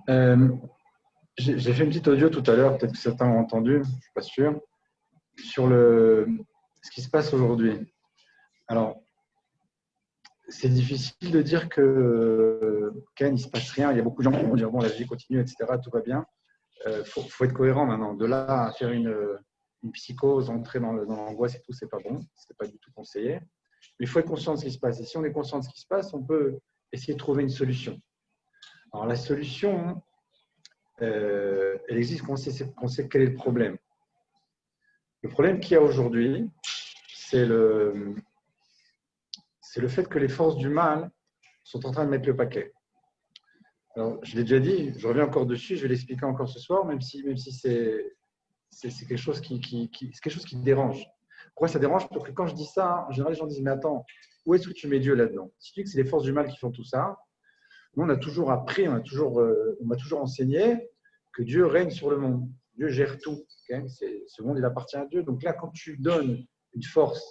Euh, j'ai fait une petite audio tout à l'heure, peut-être que certains ont entendu, je ne suis pas sûr, sur ce qui se passe aujourd'hui. Alors, c'est difficile de dire que Ken, il ne se passe rien. Il y a beaucoup de gens qui vont dire bon, la vie continue, etc., tout va bien. Faut être cohérent maintenant. De là à faire une psychose, entrer dans l'angoisse et tout, c'est pas bon, c'est pas du tout conseillé. Mais il faut être conscient de ce qui se passe. Et si on est conscient de ce qui se passe, on peut essayer de trouver une solution. Alors, la solution, elle existe quand on sait quel est le problème. Le problème qu'il y a aujourd'hui, c'est le fait que les forces du mal sont en train de mettre le paquet. Alors, je l'ai déjà dit, je reviens encore dessus, je vais l'expliquer encore ce soir, même si c'est quelque chose c'est quelque chose qui dérange. Pourquoi ça dérange? Parce que quand je dis ça, en général, les gens disent, mais attends, où est-ce que tu mets Dieu là-dedans? Si tu dis que c'est les forces du mal qui font tout ça, nous, on a toujours appris, on m'a toujours enseigné que Dieu règne sur le monde. Dieu gère tout. Okay, ce monde, il appartient à Dieu. Donc là, quand tu donnes une force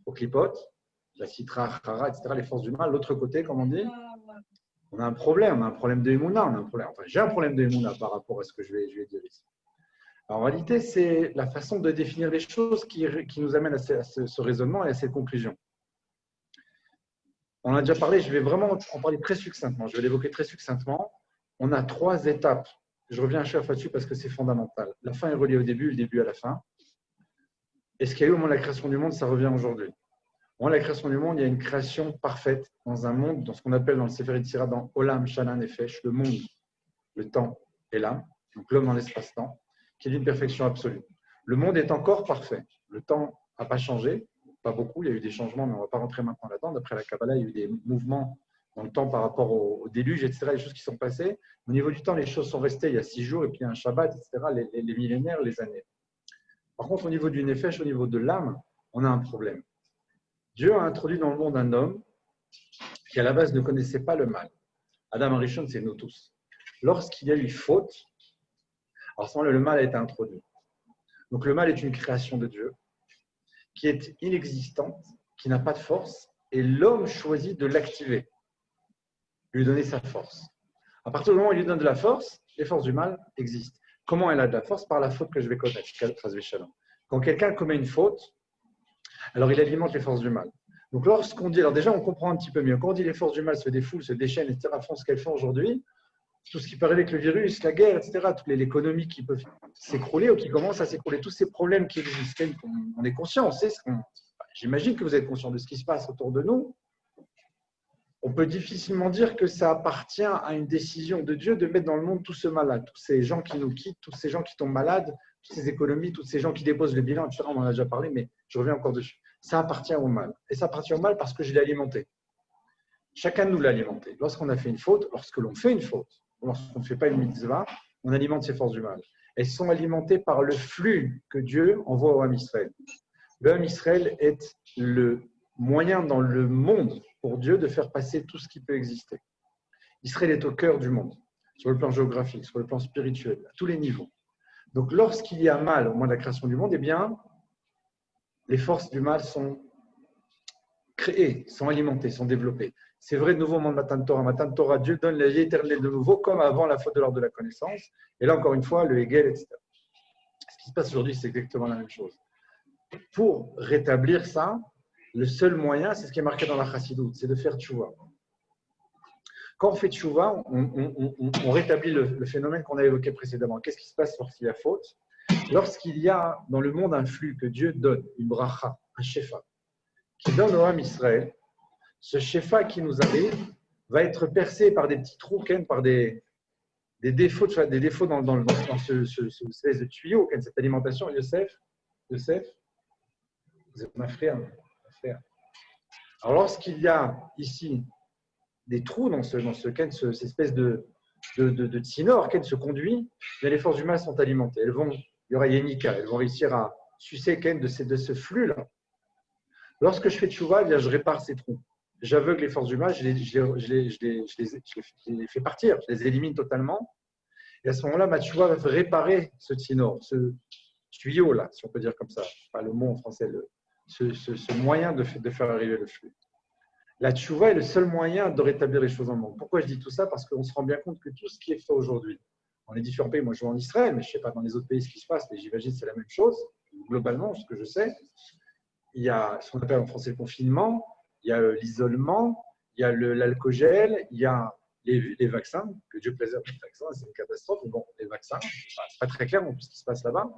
aux clipotes, la citra, chara, etc., les forces du mal, l'autre côté, comme on dit, on a un problème de Emouna, enfin, j'ai un problème de Emouna par rapport à ce que je vais dire ici. Alors, en réalité, c'est la façon de définir les choses qui nous amène à ce raisonnement et à cette conclusion. On en a déjà parlé, je vais vraiment en parler très succinctement. Je vais l'évoquer très succinctement. On a 3 étapes. Je reviens à chaque fois dessus parce que c'est fondamental. La fin est reliée au début, le début à la fin. Et ce qu'il y a eu au moment de la création du monde, ça revient aujourd'hui. Au moment de la création du monde, il y a une création parfaite dans un monde, dans ce qu'on appelle dans le Sefer Yetzirah, dans Olam, Shalom, Nefesh, le monde, le temps et l'âme, donc l'homme dans l'espace-temps, qui est d'une perfection absolue. Le monde est encore parfait. Le temps n'a pas changé, pas beaucoup, il y a eu des changements, mais on ne va pas rentrer maintenant là-dedans. D'après la Kabbalah, il y a eu des mouvements dans le temps par rapport au déluge, etc., les choses qui sont passées. Au niveau du temps, les choses sont restées. Il y a 6 jours, et puis il y a un Shabbat, etc., les millénaires, les années. Par contre, au niveau du Nefesh, au niveau de l'âme, on a un problème. Dieu a introduit dans le monde un homme qui, à la base, ne connaissait pas le mal. Adam Arishon, c'est nous tous. Lorsqu'il y a eu faute, alors à ce moment-là, le mal a été introduit. Donc le mal est une création de Dieu qui est inexistante, qui n'a pas de force, et l'homme choisit de l'activer, lui donner sa force. À partir du moment où il lui donne de la force, les forces du mal existent. Comment elle a de la force? Par la faute que je vais connaître. Quand quelqu'un commet une faute, alors il alimente les forces du mal. Donc lorsqu'on dit, alors déjà on comprend un petit peu mieux, quand on dit les forces du mal se défoulent, se déchaînent, etc., font ce qu'elles font aujourd'hui, tout ce qui peut arriver avec le virus, la guerre, etc., toute l'économie qui peut s'écrouler ou qui commence à s'écrouler, tous ces problèmes qui existent, on est conscient, on sait j'imagine que vous êtes conscient de ce qui se passe autour de nous. On peut difficilement dire que ça appartient à une décision de Dieu de mettre dans le monde tout ce mal-là, tous ces gens qui nous quittent, tous ces gens qui tombent malades, toutes ces économies, tous ces gens qui déposent le bilan, etc. On en a déjà parlé, mais je reviens encore dessus. Ça appartient au mal. Et ça appartient au mal parce que je l'ai alimenté. Chacun de nous l'a alimenté. Lorsqu'on a fait une faute, lorsque l'on fait une faute, lorsqu'on ne fait pas une mitzvah, on alimente ces forces du mal. Elles sont alimentées par le flux que Dieu envoie au Ham Israël. Le Ham Israël est le moyen dans le monde pour Dieu de faire passer tout ce qui peut exister. Israël est au cœur du monde, sur le plan géographique, sur le plan spirituel, à tous les niveaux. Donc lorsqu'il y a mal au moment de la création du monde, eh bien, les forces du mal sont créées, sont alimentées, sont développées. C'est vrai de nouveau au moment de Matan Torah. Matan Torah, Dieu donne la vie éternelle de nouveau, comme avant la faute de l'ordre de la connaissance. Et là, encore une fois, le Hegel, etc. Ce qui se passe aujourd'hui, c'est exactement la même chose. Pour rétablir ça, le seul moyen, c'est ce qui est marqué dans la Chassidoute, c'est de faire tchouva. Quand on fait tchouva, on rétablit le phénomène qu'on a évoqué précédemment. Qu'est-ce qui se passe lorsqu'il y a faute? Lorsqu'il y a dans le monde un flux que Dieu donne, une bracha, un shefa, qui donne au Ham Israël, ce shefa qui nous arrive va être percé par des petits trous, par des défauts, dans ce espèce de tuyau, cette alimentation. Youssef, vous êtes ma frère. Alors lorsqu'il y a ici des trous dans cette espèce de tsinor, ce conduit, les forces du mal sont alimentées. Il y aura Yenika, elles vont réussir à sucer de ce flux-là. Lorsque je fais tchouva, je répare ces trous. J'aveugle les forces du mal, je les fais partir, je les élimine totalement. Et à ce moment-là, ma tchouva va réparer ce tsinor, ce tuyau-là, si on peut dire comme ça. Pas le mot en français, ce moyen de faire arriver le flux. La tchouva est le seul moyen de rétablir les choses dans le monde. Pourquoi je dis tout ça? Parce qu'on se rend bien compte que tout ce qui est fait aujourd'hui, dans les différents pays, moi je vais en Israël, mais je ne sais pas dans les autres pays ce qui se passe, mais j'imagine que c'est la même chose. Globalement, ce que je sais, il y a ce qu'on appelle en français le confinement, il y a l'isolement, il y a l'alcogel, il y a les vaccins, que Dieu préserve les vaccins, c'est une catastrophe, mais bon, les vaccins, c'est pas très clair tout ce qui se passe là-bas.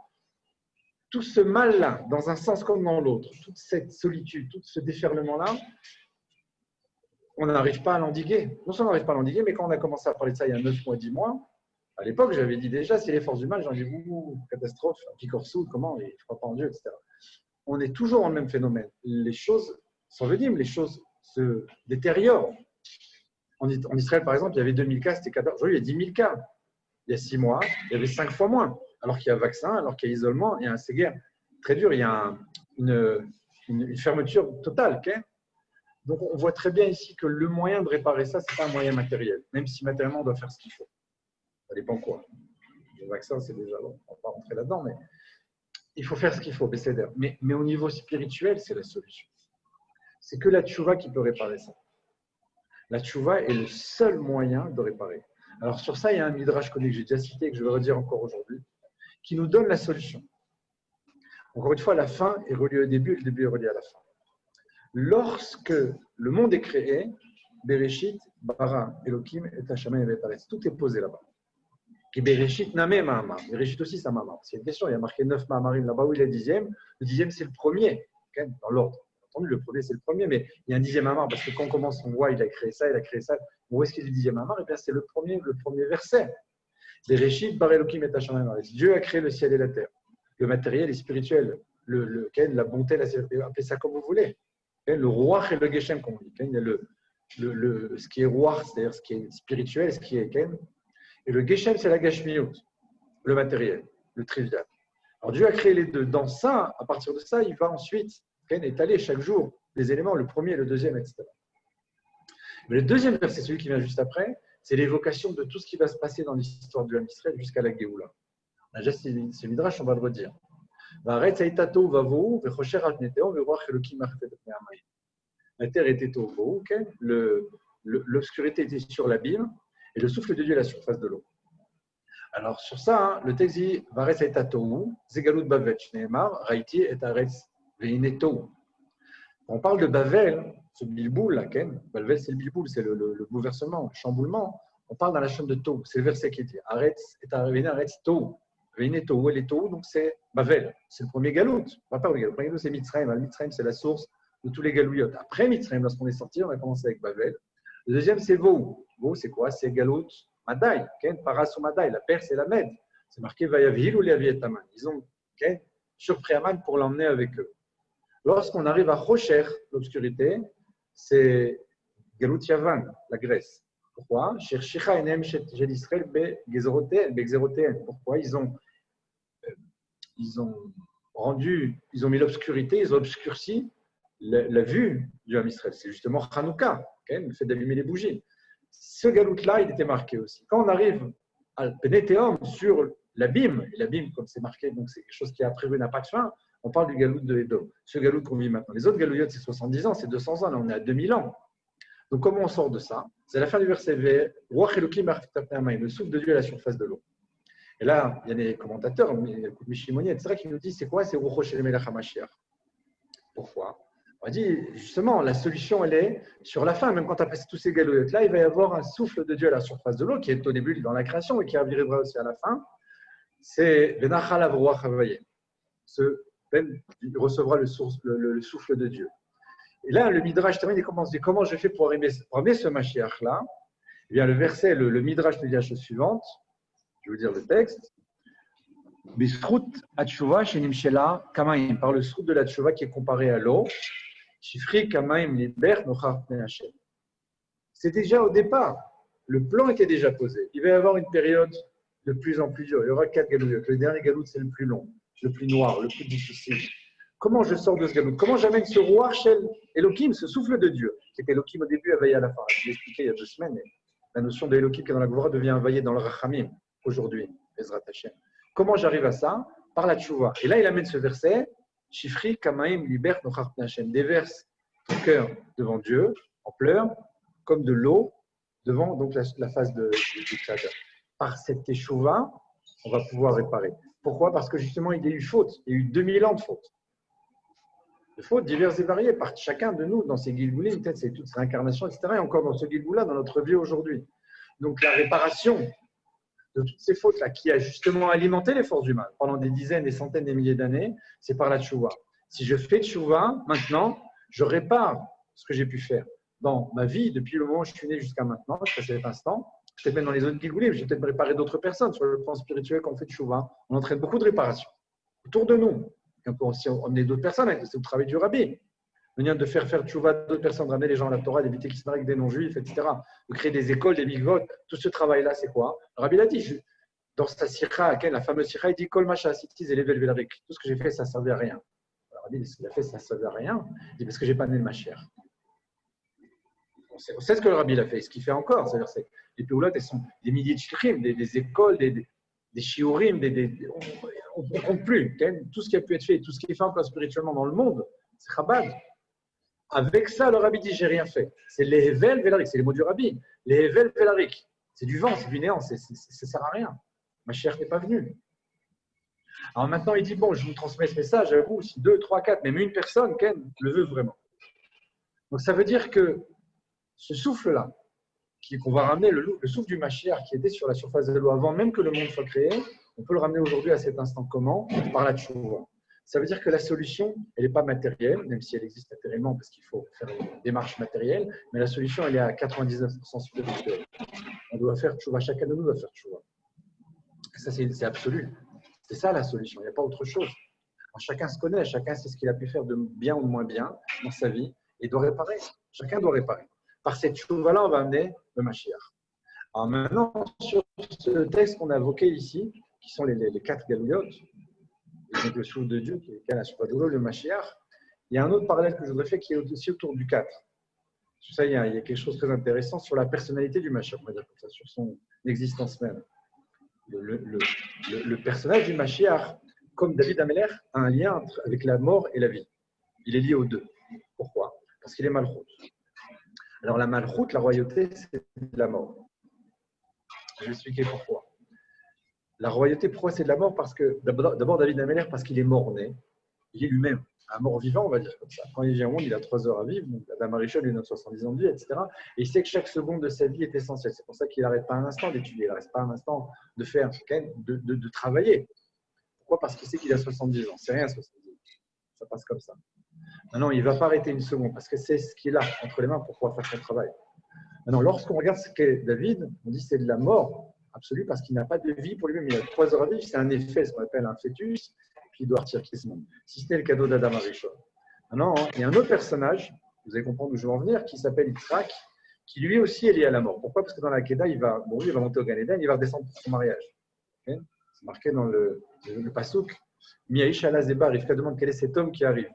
Tout ce mal-là, dans un sens comme dans l'autre, toute cette solitude, tout ce déferlement-là, on n'arrive pas à l'endiguer. Non seulement on n'arrive pas à l'endiguer, mais quand on a commencé à parler de ça il y a 9 mois, 10 mois, à l'époque, j'avais dit déjà, si les forces du mal, j'en ai dit, catastrophe, Picorsoud, comment, il ne croit pas en Dieu, etc. On est toujours dans le même phénomène. Les choses s'enveniment, les choses se détériorent. En Israël, par exemple, il y avait 2000 cas, c'était 14. Aujourd'hui, il y a 10 000 cas. Il y a 6 mois, il y avait 5 fois moins. Alors qu'il y a vaccin, alors qu'il y a isolement, il y a un séguerre très dur, il y a une fermeture totale. Okay. Donc, on voit très bien ici que le moyen de réparer ça, ce n'est pas un moyen matériel, même si matériellement, on doit faire ce qu'il faut. Ça dépend quoi. Le vaccin, c'est déjà long, on ne va pas rentrer là-dedans, mais il faut faire ce qu'il faut, mais au niveau spirituel, c'est la solution. C'est que la tchouva qui peut réparer ça. La tchouva est le seul moyen de réparer. Alors sur ça, il y a un midrash connu que j'ai déjà cité et que je vais redire encore aujourd'hui, qui nous donne la solution. Encore une fois, la fin est reliée au début et le début est relié à la fin. Lorsque le monde est créé, Bereshit, Bara, Elohim et Hashamayim et Ve'aretz, tout est posé là-bas. Et Bereshit Nameh Mahamar. Bereshit aussi, c'est un Mahamar. C'est une question, il y a marqué 9 Mahamarim là-bas où il est 10e. Le 10e, c'est le premier, okay, dans l'ordre. Entendu, le premier, c'est le premier, mais il y a un 10e Mahamar parce que quand on commence, on voit, il a créé ça, il a créé ça. Où est-ce qu'il est le 10e Mahamar? Et bien, c'est le premier verset. Bereshit, Bara, Elohim et Hashamayim et Ve'aretz. Dieu a créé le ciel et la terre. Le matériel est spirituel. La bonté, la sécurité, appelez ça comme vous voulez. Le roi et le geshem, comme on dit. Il y a ce qui est roi, c'est-à-dire ce qui est spirituel, ce qui est et le geshem, c'est la gashmiyut, le matériel, le trivial. Alors Dieu a créé les deux. Dans ça, à partir de ça, il va ensuite étaler chaque jour les éléments, le premier, le deuxième, etc. Mais le deuxième verset, celui qui vient juste après, c'est l'évocation de tout ce qui va se passer dans l'histoire du Ham Israël jusqu'à la Géoula. Ce midrash, on va le redire. La terre était au l'obscurité était sur l'abîme et le souffle de Dieu est la surface de l'eau. Alors sur ça, le texte dit Varetz et Tatou, Zegalut Bavel, Shneemar, Raiti et Aretz Veinetou. On parle de Bavel, ce bilboul, là, Bavel c'est le bilboul, c'est le bouleversement, le chamboulement. On parle dans la chambre de Tou, c'est le verset qui dit Aretz et Aretz Tou. Veinetou, et les Tou, donc c'est Bavel, c'est le premier galout. On va pas le galout, le premier galout c'est Mitzrayim. Mitzrayim c'est la source de tous les galouillotes. Après Mitzrayim, lorsqu'on est sorti, on a commencé avec Bavel. Le deuxième, c'est Vou. Vou, c'est quoi? C'est Galout Madaï. Parasou Madaï. La Perse et la Mède. C'est marqué Vayavhil ou Leavietaman. Ils ont surpris Aman pour l'emmener avec eux. Lorsqu'on arrive à Rocher, l'obscurité, c'est Galout Yavan, la Grèce. Pourquoi? Cherchicha enem shel Israël be'gzerotéen. Pourquoi? Ils ont mis l'obscurité, ils ont obscurci la vue du Ham Israël. C'est justement Hanouka, le fait d'allumer les bougies. Ce galout-là, il était marqué aussi. Quand on arrive à Pénéthéum sur l'abîme, et l'abîme, comme c'est marqué, donc c'est quelque chose qui a prévu n'a pas de fin, on parle du galout de Édom. Ce galout qu'on vit maintenant. Les autres galouillotes, c'est 70 ans, c'est 200 ans, là on est à 2000 ans. Donc comment on sort de ça? C'est la fin du verset V, le souffle de Dieu à la surface de l'eau. Et là, il y a des commentateurs, Mishimoni, etc., qui nous disent c'est quoi? C'est Ruach Shel Melech HaMashiach. Pourquoi? On dit justement, la solution, elle est sur la fin. Même quand tu as passé tous ces galouillotes-là, il va y avoir un souffle de Dieu à la surface de l'eau, qui est au début dans la création et qui arrivera aussi à la fin. C'est Venachal Avruach Havaye. Il recevra le souffle de Dieu. Et là, le Midrash termine et commence à dire comment je fais pour amener ce Mashiach-là. Eh bien, le verset, le Midrash nous dit la chose suivante. Je vais vous dire le texte. Bisrout Atshuva Shenim Shela Kamaim, par le srout de la Tshuva qui est comparé à l'eau. Shifri Kamaim Liber Nochar Pnei Hashem. C'est déjà au départ, le plan était déjà posé. Il va y avoir une période de plus en plus dure. Il y aura 4 galouillotes. Le dernier galout, c'est le plus long, le plus noir, le plus difficile. Comment je sors de ce galout? Comment j'amène ce roi Shel Elohim, ce souffle de Dieu, qui est Elohim au début, Havaï à la fin. Je l'ai expliqué il y a 2 semaines. La notion d'Elohim qui est dans la Gemara devient Havaï dans le Rachamim aujourd'hui, Ezrat Hashem. Comment j'arrive à ça? Par la tchouva. Et là, il amène ce verset, Shifri Kamaim Liber Nochar Pnei Hashem, déverse ton cœur devant Dieu, en pleurs, comme de l'eau devant donc, la face du Créateur. Par cette teshuva, on va pouvoir réparer. Pourquoi? Parce que justement, il y a eu faute. Il y a eu 2000 ans de faute. De fautes diverses et variées par chacun de nous dans ces Gilgoulim, peut-être c'est toute cette incarnation, etc. Et encore dans ce Gilgoula, dans notre vie aujourd'hui. Donc la réparation de toutes ces fautes-là qui a justement alimenté les forces du mal pendant des dizaines, des centaines, des milliers d'années, c'est par la tchouva. Si je fais tchouva, maintenant, je répare ce que j'ai pu faire dans ma vie depuis le moment où je suis né jusqu'à maintenant, jusqu'à cet instant. Peut-être même dans les autres Gilgoulim, je vais peut-être réparer d'autres personnes sur le plan spirituel quand on fait tchouva. On entraîne beaucoup de réparations autour de nous. Et on peut aussi emmener d'autres personnes avec le travail du rabbi. Venir de faire tchouva d'autres personnes, de ramener les gens à la Torah, d'éviter qu'ils se marient avec des non-juifs, etc. De créer des écoles, des mikvot. Tout ce travail-là, c'est quoi? Le rabbi l'a dit dans sa sikha, la fameuse sikha, il dit Kol macha asitis et level velarik. Tout ce que j'ai fait, ça ne servait à rien. Le rabbi dit ce qu'il a fait, ça ne servait à rien. Il dit parce que je n'ai pas amené le Mashiach. On sait ce que le rabbi a fait, ce qu'il fait encore. C'est-à-dire, les péoulottes, elles sont des milliers de shikrim, des écoles, des shiurim, on ne compte plus. Tout ce qui a pu être fait, tout ce qui est fait encore spirituellement dans le monde, c'est Chabad. Avec ça, le rabbi dit j'ai rien fait. C'est les Hevel Velarik, c'est les mots du rabbi. Les Hevel Velarik, c'est du vent, c'est du néant, ça ne sert à rien. Mashiach n'est pas venu. Alors maintenant, il dit bon, je vous transmets ce message à vous, si 2, 3, 4, même une personne, Ken, le veut vraiment. Donc ça veut dire que ce souffle-là, qu'on va ramener, le souffle du Mashiach qui était sur la surface de l'eau avant même que le monde soit créé, on peut le ramener aujourd'hui à cet instant. Comment? Par la tchouva. Ça veut dire que la solution, elle n'est pas matérielle, même si elle existe matériellement parce qu'il faut faire une démarche matérielle, mais la solution, elle est à 99% spirituelle. On doit faire tchouva, chacun de nous doit faire tchouva. Ça, c'est absolu. C'est ça la solution, il n'y a pas autre chose. Alors, chacun se connaît, chacun sait ce qu'il a pu faire de bien ou de moins bien dans sa vie et doit réparer. Chacun doit réparer. Par cette tchouva-là, on va amener le Mashiach. Alors maintenant, sur ce texte qu'on a évoqué ici, qui sont les 4 galouillotes, donc le souffle de Dieu, qui est le Mashiach, il y a un autre parallèle que je voudrais faire qui est aussi autour du 4. Sur ça, il y a quelque chose de très intéressant sur la personnalité du Mashiach, on va dire comme ça, sur son existence même. Le personnage du Mashiach, comme David Ameler, a un lien avec la mort et la vie. Il est lié aux deux. Pourquoi? Parce qu'il est malchoute. Alors la malchoute, la royauté, c'est la mort. Je vais expliquer pourquoi. La royauté, pourquoi c'est de la mort? Parce que, d'abord, David Ameler, parce qu'il est mort-né. Il est lui-même un mort-vivant, on va dire comme ça. Quand il vient au monde, il a 3 heures à vivre. Donc, Adam Arishon, il a 70 ans de vie, etc. Et il sait que chaque seconde de sa vie est essentielle. C'est pour ça qu'il n'arrête pas un instant d'étudier, il n'arrête pas un instant de faire, de travailler. Pourquoi? Parce qu'il sait qu'il a 70 ans. C'est rien, 70 ans. Ça passe comme ça. Maintenant, il ne va pas arrêter une seconde parce que c'est ce qu'il a entre les mains pour pouvoir faire son travail. Maintenant, lorsqu'on regarde ce qu'est David, on dit que c'est de la mort absolue parce qu'il n'a pas de vie pour lui-même. Il a 3 heures à vivre, c'est un effet, ce qu'on appelle un fœtus, et puis il doit retirer ce monde. Si c'était le cadeau d'Adam Arishon. Maintenant, il y a un autre personnage, vous allez comprendre où je veux en venir, qui s'appelle Yitzhak, qui lui aussi est lié à la mort. Pourquoi? Parce que dans la Kedah, il va monter au Gan Eden, il va redescendre pour son mariage. Okay? C'est marqué dans le Passouk. Miaïch Allah Zeba, Rivka demande quel est cet homme qui arrive.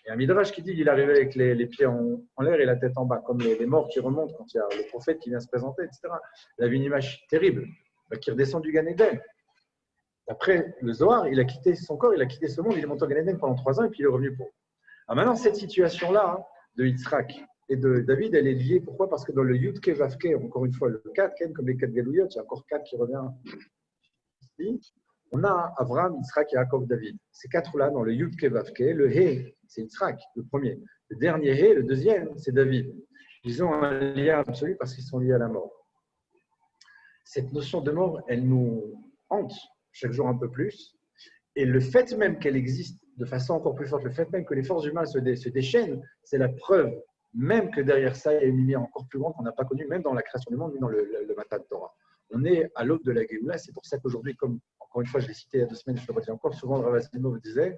Il y a un midrash qui dit qu'il arrivait avec les pieds en l'air et la tête en bas, comme les morts qui remontent quand il y a le prophète qui vient se présenter, etc. Il avait une image terrible, qui redescend du Gan Eden. Après le Zohar, il a quitté son corps, il a quitté ce monde, il est monté au Gan Eden pendant 3 ans et puis il est revenu pour. Alors maintenant, cette situation-là de Yitzhak et de David, elle est liée. Pourquoi? Parce que dans le Yud Ke Vav Ke, encore une fois, le 4, comme les 4 Galouillotes, il y a encore 4 qui revient ici. On a Avraham, Yitzhak et Yaakov, David. Ces 4-là, dans le Yud Ke Vav Ke, le He, c'est Yitzhak, le premier. Le dernier He, le deuxième, c'est David. Ils ont un lien absolu parce qu'ils sont liés à la mort. Cette notion de mort, elle nous hante chaque jour un peu plus. Et le fait même qu'elle existe de façon encore plus forte, le fait même que les forces humaines se déchaînent, c'est la preuve même que derrière ça, il y a une lumière encore plus grande qu'on n'a pas connue, même dans la création du monde, ni dans le Matan Torah. On est à l'aube de la Géoula. C'est pour ça qu'aujourd'hui, comme encore une fois, je l'ai cité il y a 2 semaines, je le redis encore, souvent le Rav Asimov disait,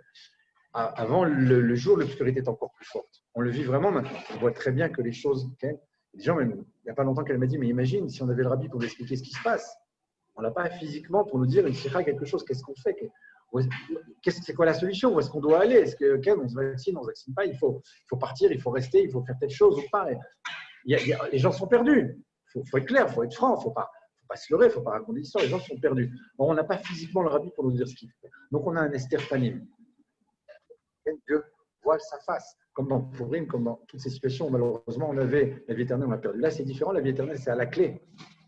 avant le jour, l'obscurité est encore plus forte. On le vit vraiment maintenant. On voit très bien que les choses, des gens, même, il n'y a pas longtemps qu'elle m'a dit, mais imagine si on avait le rabbi pour nous expliquer ce qui se passe. On n'a pas physiquement pour nous dire une sikha quelque chose. Qu'est-ce qu'on fait? C'est quoi la solution? Où est-ce qu'on doit aller? Est-ce qu'on se vaccine, on ne se vaccine pas? Il faut partir, il faut rester, il faut faire telle chose ou pas. Les gens sont perdus. Il faut être clair, il faut être franc, il ne faut pas se leurrer, il ne faut pas raconter l'histoire. Les gens sont perdus. Bon, on n'a pas physiquement le rabbi pour nous dire ce qu'il fait. Donc, on a un Esther Panim. Dieu voile sa face. comme dans Purim, comme dans toutes ces situations, malheureusement, on avait la vie éternelle, on l'a perdu. Là, c'est différent, la vie éternelle, c'est à la clé.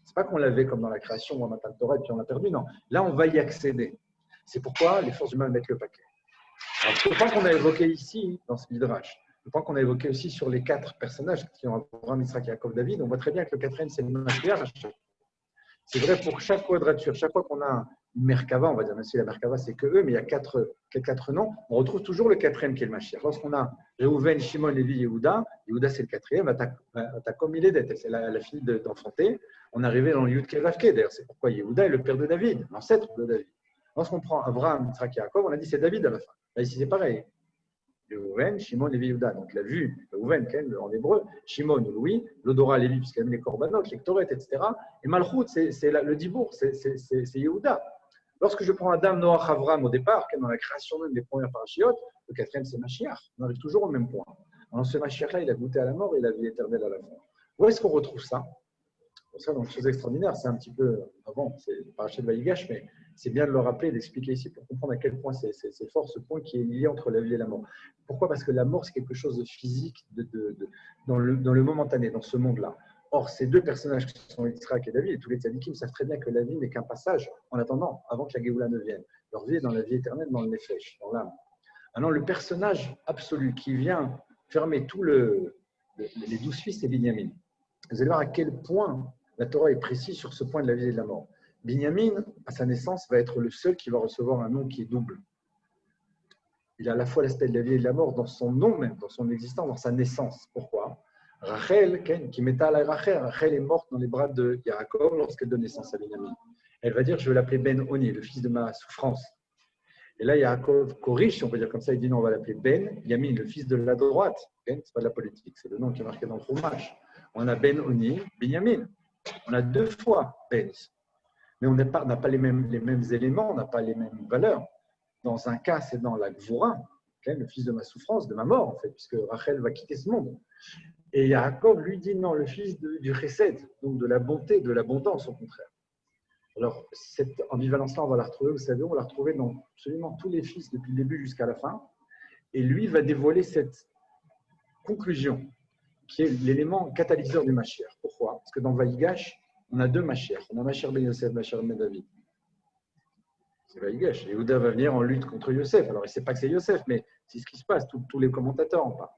C'est pas qu'on l'avait comme dans la création, ou en Matan Torah, et puis on l'a perdu, non. Là, on va y accéder. C'est pourquoi les forces du mal mettent le paquet. Alors, le point qu'on a évoqué ici, dans ce midrash, le point qu'on a évoqué aussi sur les 4 personnages qui ont Abraham, Yitzhak, Yaakov, David, on voit très bien que le 4e, c'est le Mashiach. C'est vrai pour chaque quadrature, chaque fois qu'on a une Merkava, on va dire, même si la Merkava, c'est que eux, mais il y a 4 noms, on retrouve toujours le 4e qui est le Mashiach. Lorsqu'on a Reuven, Shimon, Lévi, Yehuda, Yehuda c'est le 4e, Atakom, Iledet, c'est la fille d'enfanter, on est arrivé dans le Yud Kevavke, d'ailleurs, c'est pourquoi Yehuda est le père de David, l'ancêtre de David. Lorsqu'on prend Abraham, Yitzhak, Yaakov, on a dit c'est David à la fin. Là, ici, c'est pareil. Reuven, Shimon, Lévi, Yehuda. Donc, la vue, Reuven, en hébreu, Shimon, Louis, l'odorat, Lévi, puisqu'il y a les korbanot, les ktoret, etc. Et Malchut, c'est le dibour, c'est Yehuda. Lorsque je prends Adam, Noach, Avram au départ, dans la création même des premières parachiotes, le 4e, c'est Mashiach. On arrive toujours au même point. Alors, ce Mashiach-là, il a goûté à la mort et la vie éternelle à la fin. Où est-ce qu'on retrouve ça? Pour ça, dans les choses extraordinaires, c'est un petit peu avant, c'est le parachet de Vaïgash, mais c'est bien de le rappeler, d'expliquer ici pour comprendre à quel point c'est fort ce point qui est lié entre la vie et la mort. Pourquoi? Parce que la mort, c'est quelque chose de physique dans le momentané, dans ce monde-là. Or, ces 2 personnages qui sont Yitzhak et David, et tous les tzadikim savent très bien que la vie n'est qu'un passage en attendant, avant que la Géoula ne vienne. Leur vie est dans la vie éternelle, dans le Nefesh, dans l'âme. Maintenant, le personnage absolu qui vient fermer tous les 12 fils, c'est Binyamin. Vous allez voir à quel point la Torah est précise sur ce point de la vie et de la mort. Binyamin, à sa naissance, va être le seul qui va recevoir un nom qui est double. Il a à la fois l'aspect de la vie et de la mort dans son nom même, dans son existence, dans sa naissance. Pourquoi? Rachel, qui met à la Rachel est morte dans les bras de Yaakov lorsqu'elle donne naissance à Binyamin. Elle va dire, je vais l'appeler Ben Oni, le fils de ma souffrance. Et là, Yaakov corrige, on peut dire comme ça, il dit non, on va l'appeler Ben Yamin, le fils de la droite. Ben, ce n'est pas de la politique, c'est le nom qui est marqué dans le fromage. On a Ben Oni, Binyamin. On a 2 fois Ben. Mais on n'a pas les mêmes éléments, on n'a pas les mêmes valeurs. Dans un cas, c'est dans la Gvoura, le fils de ma souffrance, de ma mort, en fait, puisque Rachel va quitter ce monde. Et Yaakov lui dit non, le fils du Chesed, donc de la bonté, de l'abondance, au contraire. Alors, cette ambivalence-là, on va la retrouver, vous savez, on va la retrouver dans absolument tous les fils, depuis le début jusqu'à la fin. Et lui va dévoiler cette conclusion, qui est l'élément catalyseur du Mashiach. Pourquoi? Parce que dans Vaïgash, on a 2 Mashiach. On a Mashiach ben Yosef, Mashiach ben David. C'est Vaïgash. Et Yehuda va venir en lutte contre Yosef. Alors, il ne sait pas que c'est Yosef, mais c'est ce qui se passe. Tous les commentateurs en parlent.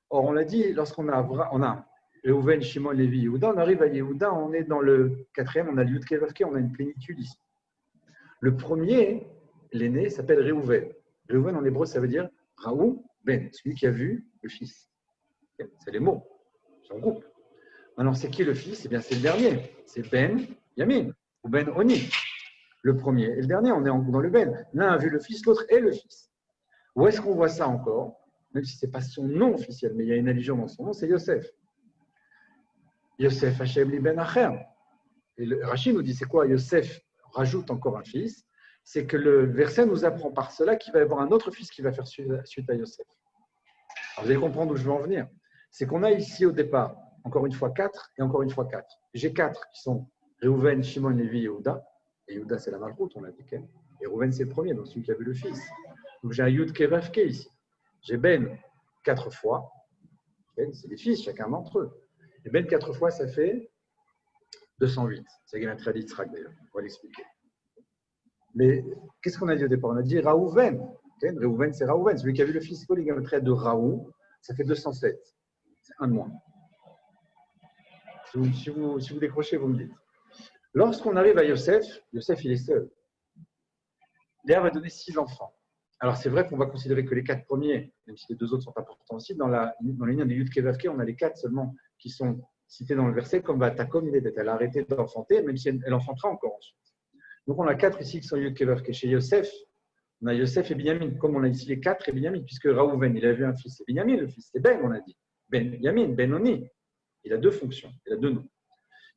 Or, on l'a dit, lorsqu'on a Reuven, Shimon, Lévi, Yehuda, on arrive à Yehuda, on est dans le 4e, on a le Yud Kevavke, on a une plénitude ici. Le premier, l'aîné, s'appelle Reuven. Reuven, en hébreu, ça veut dire Raou Ben, celui qui a vu le fils. C'est les mots, c'est un groupe. Maintenant, c'est qui le fils? Eh bien, c'est le dernier. C'est Ben Yamin, ou Ben Oni. Le premier et le dernier, on est dans le Ben. L'un a vu le fils, l'autre est le fils. Où est-ce qu'on voit ça encore? Même si ce n'est pas son nom officiel, mais il y a une allusion dans son nom, c'est Yosef. Yosef Hashem li Ben Acher. Et Rachid nous dit, c'est quoi? Yosef rajoute encore un fils. C'est que le verset nous apprend par cela qu'il va y avoir un autre fils qui va faire suite à Yosef. Alors, vous allez comprendre où je veux en venir. C'est qu'on a ici au départ, encore une fois 4 et encore une fois 4. J'ai 4 qui sont Reuven, Shimon, Lévi et Yehuda. Et Yehuda, c'est la Malchut, on l'a dit. Et Reuven, c'est le premier, donc celui qui a vu le fils. Donc j'ai un Yud Kevavke ici. J'ai Ben 4 fois. Ben, c'est les fils, chacun d'entre eux. Et Ben 4 fois, ça fait 208. C'est la Gematria d'Yitzhak d'ailleurs. On va l'expliquer. Mais qu'est-ce qu'on a dit au départ? On a dit Reuven. Reuven, c'est Reuven. Celui qui a vu le fils, c'est quoi les Gematria de Raou? Ça fait 207. C'est un de moins. Si vous décrochez, vous me dites. Lorsqu'on arrive à Yosef, Yosef, il est seul. Léa va donner 6 enfants. Alors, c'est vrai qu'on va considérer que les 4 premiers, même si les 2 autres sont importants aussi, dans la ligne de Yud Kevavke, on a les 4 seulement qui sont cités dans le verset comme Vatakom Iledet. Elle a arrêté d'enfanter, même si elle enfantera encore ensuite. Donc, on a 4 ici qui sont Yud Kevavke. Chez Yosef, on a Yosef et Binyamin, comme on a ici les 4 et Binyamin, puisque Reuven, il a vu un fils, c'est Binyamin, le fils, c'est Ben, on a dit. Ben Yamin, Ben Oni. Il a 2 fonctions, il a 2 noms.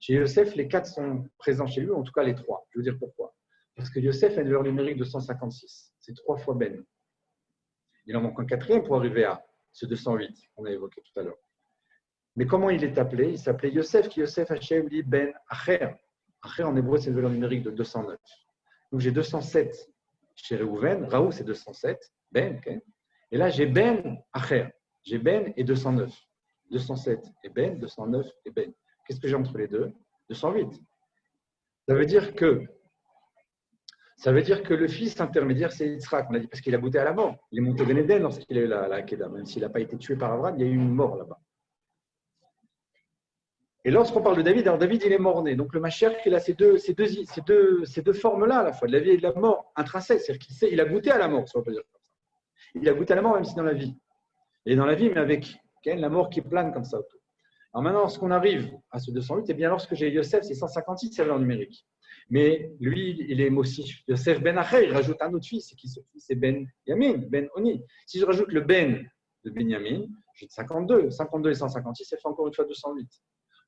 Chez Yosef, les 4 sont présents chez lui, en tout cas les 3. Je veux dire pourquoi. Parce que Yosef a une valeur numérique de 156. C'est 3 fois Ben. Il en manque un 4e pour arriver à ce 208 qu'on a évoqué tout à l'heure. Mais comment il est appelé? Il s'appelait Yosef, qui Yosef Hashem li Ben Acher. Acher en hébreu, c'est une valeur numérique de 209. Donc j'ai 207 chez Reuven. Raou, c'est 207. Ben, okay. Et là, j'ai Ben Acher. J'ai Ben et 209. 207 et Ben, 209 et Ben. Qu'est-ce que j'ai entre les deux? 208. Ça veut dire que le fils intermédiaire, c'est Yitzhak, on a dit, parce qu'il a goûté à la mort. Il est monté au Gan Eden lorsqu'il a eu la Hakeda. Même s'il n'a pas été tué par Abraham, il y a eu une mort là-bas. Et lorsqu'on parle de David, alors David, il est mort-né. Donc le Mashiach, il a ces deux formes-là, à la fois, de la vie et de la mort, intrinsèques. C'est-à-dire qu'il a goûté à la mort, si on peut dire comme ça. Il a goûté à la mort, même si dans la vie. Et dans la vie, mais avec la mort qui plane comme ça autour. Alors maintenant, lorsqu'on arrive à ce 208, et bien lorsque j'ai Yosef, c'est 156, c'est valeur numérique. Mais lui, il est aussi Yosef Ben Acher, il rajoute un autre fils, et qui ce fils c'est Ben Yamin, Ben Oni. Si je rajoute le Ben de Ben Yamin, j'ai 52. 52 et 156, ça fait encore une fois 208.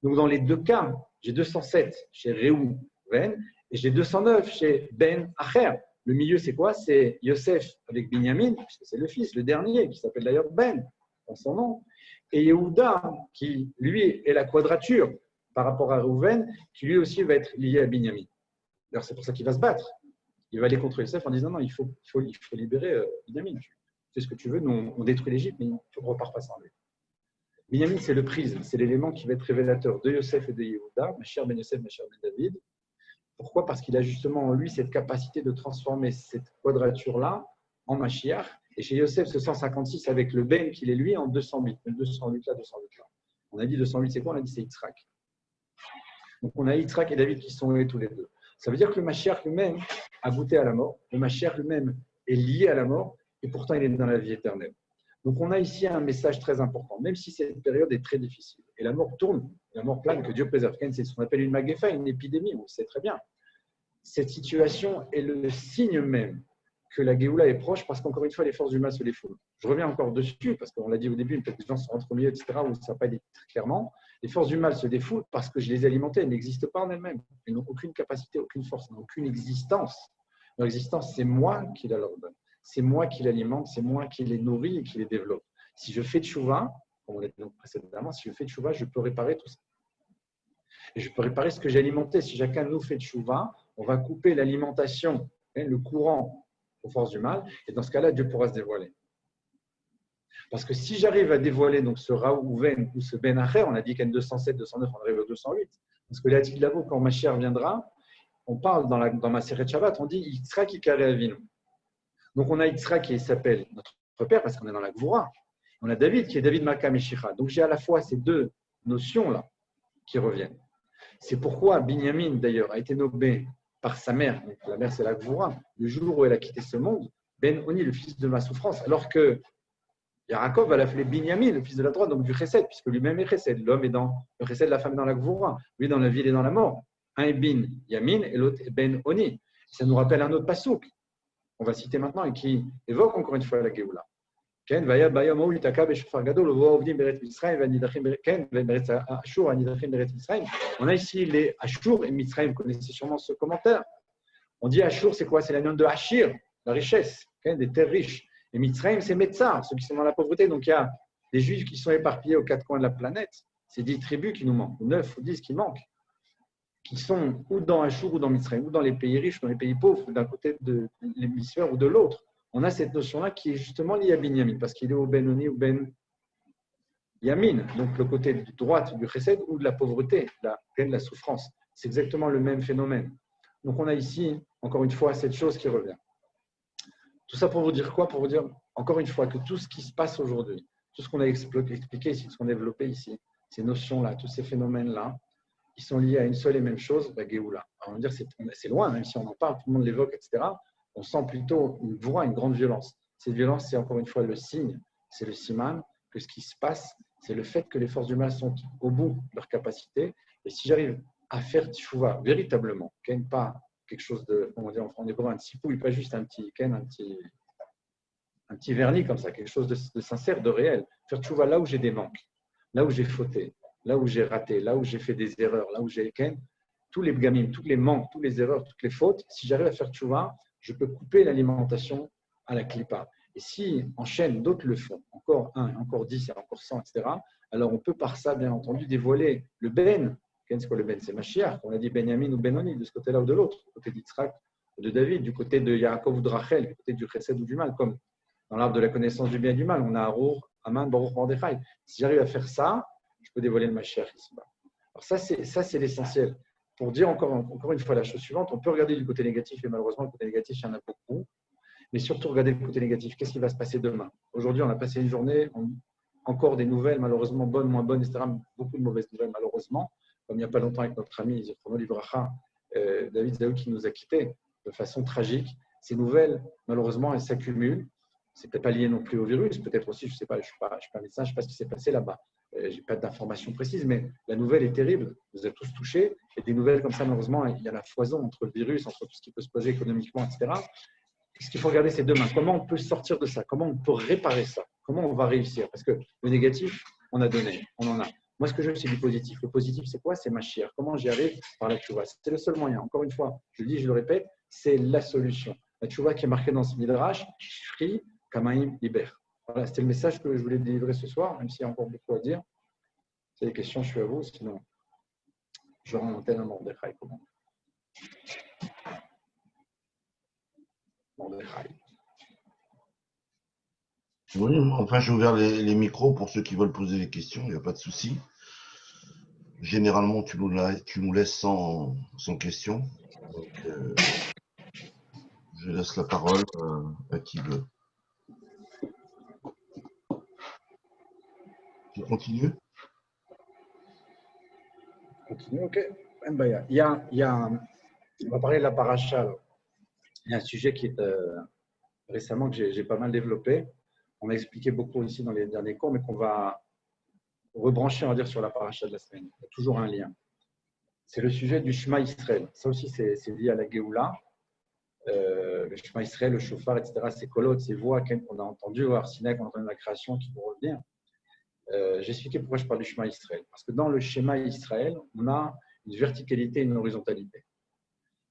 Donc dans les deux cas, j'ai 207 chez Réou Ben et j'ai 209 chez Ben Acher. Le milieu, c'est quoi? C'est Yosef avec Binyamin, puisque c'est le fils, le dernier, qui s'appelle d'ailleurs Ben, dans son nom. Et Yehuda, qui lui est la quadrature par rapport à Réhouven, qui lui aussi va être lié à Binyamin. D'ailleurs, c'est pour ça qu'il va se battre. Il va aller contre Yosef en disant non, il faut libérer Binyamin. Tu fais ce que tu veux, nous on détruit l'Égypte, mais tu ne repars pas sans lui. Binyamin, c'est le prisme, c'est l'élément qui va être révélateur de Yosef et de Yehuda, ma chère Ben Yosef, ma chère Ben David. Pourquoi? Parce qu'il a justement en lui cette capacité de transformer cette quadrature-là en Mashiach. Et chez Yosef, ce 156 avec le Ben qu'il est lui en 208. 208 là, 208 là. On a dit 208, c'est quoi? On a dit c'est Yitzhak. Donc on a Yitzhak et David qui sont nés tous les deux. Ça veut dire que le Mashiach lui-même a goûté à la mort. Le Mashiach lui-même est lié à la mort et pourtant il est dans la vie éternelle. Donc on a ici un message très important, même si cette période est très difficile. Et la mort tourne, la mort plane, que Dieu préserve. C'est ce qu'on appelle une magéfa, une épidémie, on le sait très bien. Cette situation est le signe même que la Géoula est proche parce qu'encore une fois, les forces du mal se défoulent. Je reviens encore dessus parce qu'on l'a dit au début, peut-être que les gens sont entre milieu, etc., où ça n'a pas été clairement. Les forces du mal se défoulent parce que je les ai alimentées, elles n'existent pas en elles-mêmes. Elles n'ont aucune capacité, aucune force, elles n'ont aucune existence. Leur existence, c'est moi qui la leur donne. C'est moi qui l'alimente, c'est moi qui les nourris et qui les développe. Si je fais tchouva, comme on l'a dit précédemment, si je fais tchouva, je peux réparer tout ça. Et je peux réparer ce que j'ai alimenté. Si chacun de nous fait tchouva, on va couper l'alimentation, le courant aux forces du mal, et dans ce cas-là, Dieu pourra se dévoiler. Parce que si j'arrive à dévoiler donc ce Raouven ou ce Ben Acher, on a dit qu'en 207, 209, on arrive au 208, parce que l'Atik Lavo, quand Mashiach viendra, on parle dans ma Seret Shabbat, on dit Yitzhak Ikare Avinu. Donc on a Yitzhak qui s'appelle notre père, parce qu'on est dans la Gvoura. On a David qui est David Malka Meshicha. Donc j'ai à la fois ces deux notions-là qui reviennent. C'est pourquoi Binyamin, d'ailleurs, a été nommé par sa mère, donc la mère c'est la Gvoura, le jour où elle a quitté ce monde, Ben Oni, le fils de ma souffrance, alors que Yaakov va l'appeler Binyamin, le fils de la droite, donc du Chesed, puisque lui-même est Chesed. L'homme est dans le Chesed, la femme est dans la Gvoura. Lui, dans la vie, il est dans la mort. Un est Bin Yamin et l'autre est Ben Oni. Ça nous rappelle un autre pasouk, on va citer maintenant, et qui évoque encore une fois la Géoula. On a ici les Ashur et Mitzrayim, vous connaissez sûrement ce commentaire. On dit Ashur, c'est quoi? C'est la notion de Ashir, la richesse, des terres riches. Et Mitzrayim, c'est Metzar, ceux qui sont dans la pauvreté. Donc il y a des Juifs qui sont éparpillés aux quatre coins de la planète. C'est 10 tribus qui nous manquent, ou 9 ou 10 qui manquent, qui sont ou dans Ashur ou dans Mitzrayim, ou dans les pays riches, ou dans les pays pauvres, d'un côté de l'hémisphère ou de l'autre. On a cette notion-là qui est justement liée à Binyamin, parce qu'il est au Ben Oni ou Ben Yamin, donc le côté de droite du Chesed ou de la pauvreté, de la souffrance. C'est exactement le même phénomène. Donc on a ici, encore une fois, cette chose qui revient. Tout ça pour vous dire quoi? Pour vous dire, encore une fois, que tout ce qui se passe aujourd'hui, tout ce qu'on a expliqué ici, tout ce qu'on a développé ici, ces notions-là, tous ces phénomènes-là, ils sont liés à une seule et même chose, la Géoula. Alors on va dire c'est loin, même si on en parle, tout le monde l'évoque, etc. On sent plutôt une grande violence. Cette violence, c'est encore une fois le signe, c'est le siman, que ce qui se passe, c'est le fait que les forces du mal sont au bout de leur capacité. Et si j'arrive à faire tchouva véritablement, pas quelque chose de, comment dire, on est comme un petit pouille, pas juste un petit vernis comme ça, quelque chose de sincère, de réel. Faire tchouva là où j'ai des manques, là où j'ai fauté, là où j'ai raté, là où j'ai fait des erreurs, là où j'ai tous les gamins, tous les manques, toutes les erreurs, toutes les fautes, si j'arrive à faire tchouva, je peux couper l'alimentation à la clipa. Et si en chaîne, d'autres le font, encore 1, encore 10, encore 100, etc., alors on peut par ça, bien entendu, dévoiler le Ben. Qu'est-ce que le Ben? C'est Mashiach. On a dit Benyamin ou Benoni, de ce côté-là ou de l'autre, du côté d'Yitzhak ou de David, du côté de Yaakov ou de Rachel, du côté du Chesed ou du mal, comme dans l'arbre de la connaissance du bien et du mal. On a Aman, Baruch Mordechai. Si j'arrive à faire ça, je peux dévoiler le Mashiach ici-bas. Alors c'est l'essentiel. Pour dire encore une fois la chose suivante, on peut regarder du côté négatif, et malheureusement, le côté négatif, il y en a beaucoup. Mais surtout, regarder le côté négatif. Qu'est-ce qui va se passer demain? Aujourd'hui, on a passé une journée, encore des nouvelles, malheureusement, bonnes, moins bonnes, etc. Beaucoup de mauvaises nouvelles, malheureusement. Comme il n'y a pas longtemps avec notre ami Zichrono Livracha, David Zaou, qui nous a quittés de façon tragique. Ces nouvelles, malheureusement, elles s'accumulent. C'est peut-être pas lié non plus au virus, peut-être aussi, je ne sais pas, je ne suis pas médecin, je ne sais pas ce qui s'est passé là-bas. Je n'ai pas d'informations précises, mais la nouvelle est terrible. Vous êtes tous touchés. Et des nouvelles comme ça, malheureusement, il y a la foison entre le virus, entre tout ce qui peut se poser économiquement, etc. Ce qu'il faut regarder, c'est demain. Comment on peut sortir de ça? Comment on peut réparer ça? Comment on va réussir? Parce que le négatif, on a donné, on en a. Moi, ce que je veux, c'est du positif. Le positif, c'est quoi? C'est Mashiach. Comment j'y arrive? Par la tchouva. C'est le seul moyen. Encore une fois, je le dis, je le répète, c'est la solution. La tchouva qui est marquée dans ce midrash, Shri Kamaim Iber. Voilà, c'était le message que je voulais délivrer ce soir, même s'il y a encore beaucoup à dire. Si vous avez des questions, je suis à vous. Sinon, je rends l'antenne à Mordechai. Mordechai. Oui, enfin, j'ai ouvert les micros pour ceux qui veulent poser des questions, il n'y a pas de souci. Généralement, tu nous laisses sans questions. Donc, je laisse la parole à qui veut. Tu continues? Continue, ok. On va parler de la paracha. Il y a un sujet qui est récemment que j'ai pas mal développé. On a expliqué beaucoup ici dans les derniers cours, mais qu'on va rebrancher, on va dire, sur la paracha de la semaine. Il y a toujours un lien. C'est le sujet du Shema Israël. Ça aussi, c'est lié à la Géoula. Le Shema Israël, le Shofar, etc. Ces colottes, ces voix qu'on a entendues, ou Arsinac, qu'on a entendu la création qui vont revenir. J'ai expliqué pourquoi je parle du Shema Israël. Parce que dans le Shema Israël, on a une verticalité et une horizontalité.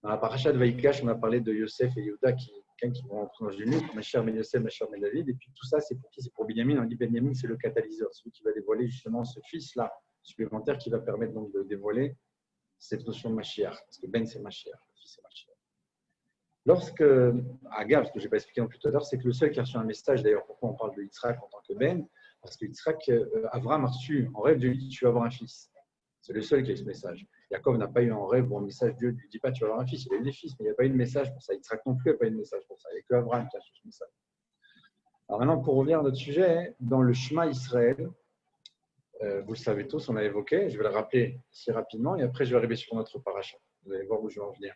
Dans la paracha de Vaïkash, on a parlé de Yosef et Yehuda qui vont rentrer dans une lutte, Macher ben Yosef, Macher ben David. Et puis tout ça, c'est pour qui? C'est pour Binyamin. On dit Binyamin, c'est le catalyseur, celui qui va dévoiler justement ce fils-là supplémentaire qui va permettre donc de dévoiler cette notion de Mashiach. Parce que Ben, c'est Mashiach, le fils, c'est Mashiach. Lorsque, Agave, ce que je n'ai pas expliqué non plus tout à l'heure, c'est que le seul qui a reçu un message, d'ailleurs, pourquoi on parle de Yitzhak en tant que Ben? Parce que Yitzhak, Avram a reçu en rêve, Dieu lui dit tu vas avoir un fils. C'est le seul qui a eu ce message. Yaakov n'a pas eu en rêve ou un message, Dieu ne lui dit pas tu vas avoir un fils. Il a eu des fils, mais il n'y a pas eu de message pour ça. Yitzhak non plus n'a pas eu de message pour ça. Il n'y a que Avram qui a reçu ce message. Alors maintenant, pour revenir à notre sujet, dans le Shema Israël, vous le savez tous, on l'a évoqué, je vais le rappeler ici rapidement et après je vais arriver sur notre paracha. Vous allez voir où je vais en venir.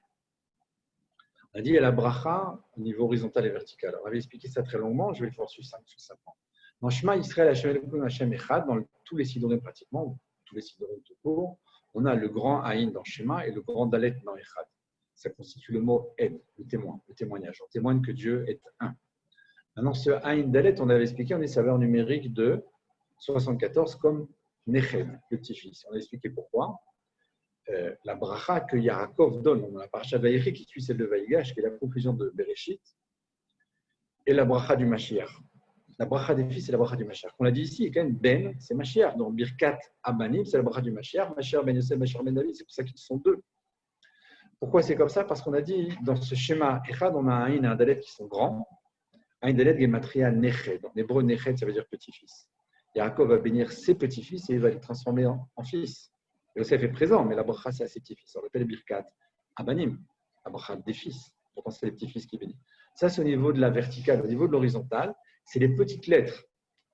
On a dit il y a la bracha au niveau horizontal et vertical. On avait expliqué ça très longuement, je vais le faire sur 5 points. Dans Shema Israël, Hashem Echad, dans tous les sidorim pratiquement, tous les sidorim tout court, on a le grand Aïn dans Shema et le grand Dalet dans Echad. Ça constitue le mot Ed, le témoin, le témoignage. On témoigne que Dieu est un. Maintenant, ce Aïn Dalet, on avait expliqué, on est sa valeur numérique de 74 comme Neched, le petit-fils. On a expliqué pourquoi. La bracha que Yaakov donne dans la paracha de Vaïchi, qui suit celle de Vaïgash, qui est la conclusion de Bereshit, et la bracha du Mashiach. La bracha des fils, c'est la bracha du Mashiach. On l'a dit ici, quand même, Ben, c'est Mashiach. Donc, Birkat Abanim, c'est la bracha du Mashiach. Mashiach Ben Yosef, Mashiach Ben David, c'est pour ça qu'ils sont deux. Pourquoi c'est comme ça? Parce qu'on a dit, dans ce schéma Echad, on a un Aïn et un Dalet qui sont grands. Aïn Dalet, Gematria, Neched. En hébreu, Neched, ça veut dire petit-fils. Yaakov va bénir ses petits-fils et il va les transformer en fils. Yosef est présent, mais la bracha, c'est à ses petits-fils. On l'appelle Birkat Abanim, la bracha des fils. Pourtant, c'est les petits-fils qui bénissent. Ça, c'est au niveau de la verticale. Au niveau de l'horizontale, c'est les petites lettres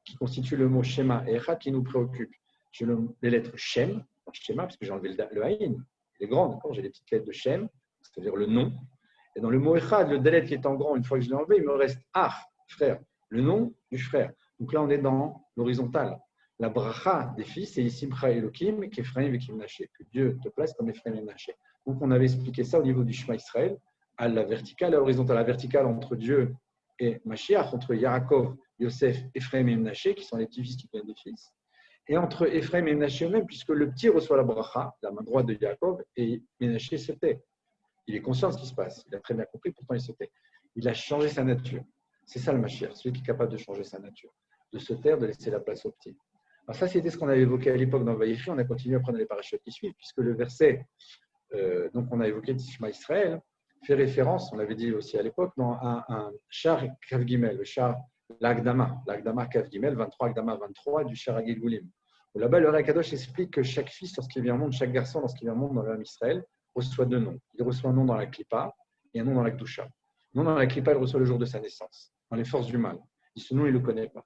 qui constituent le mot Shema et Echad qui nous préoccupent. J'ai les lettres Shem, Shema, parce que j'ai enlevé le Haïn. Il est grand, d'accord? J'ai les petites lettres de Shem, c'est-à-dire le nom. Et dans le mot Echad, le Dalet qui est en grand, une fois que je l'ai enlevé, il me reste Ach, frère, le nom du frère. Donc là, on est dans l'horizontale. La bracha des fils, c'est Simcha Elohim, qu'Ephraim et Kimnaché, que Dieu te place comme Ephraim et Naché. Donc on avait expliqué ça au niveau du Shema Israël, à la verticale et à l'horizontale. La verticale entre Dieu et Mashiach, entre Yaakov, Yosef, Ephraim et Menaché, qui sont les petits-fils qui deviennent des fils, et entre Ephraim et Menaché eux-mêmes, puisque le petit reçoit la bracha, la main droite de Yaakov, et Menaché se tait. Il est conscient de ce qui se passe, il a très bien compris, pourtant il se tait. Il a changé sa nature. C'est ça le Mashiach, celui qui est capable de changer sa nature, de se taire, de laisser la place au petit. Alors ça, c'était ce qu'on avait évoqué à l'époque dans Vaïchi, on a continué à prendre les parachutes qui suivent, puisque le verset, donc on a évoqué Shema Israël, fait référence, on l'avait dit aussi à l'époque, dans un char Kav Gimel, le char l'Agdama Kaf Gimel, 23, Agdama 23 du Sharagil Goulim. Là-bas, le Kadosh explique que chaque fils, lorsqu'il vient au monde, chaque garçon, lorsqu'il vient au monde dans l'âme Israël, reçoit deux noms. Il reçoit un nom dans la Klippa et un nom dans la Kdusha. Le nom dans la Klippa, il reçoit le jour de sa naissance, dans les forces du mal. Et ce nom, il ne le connaît pas.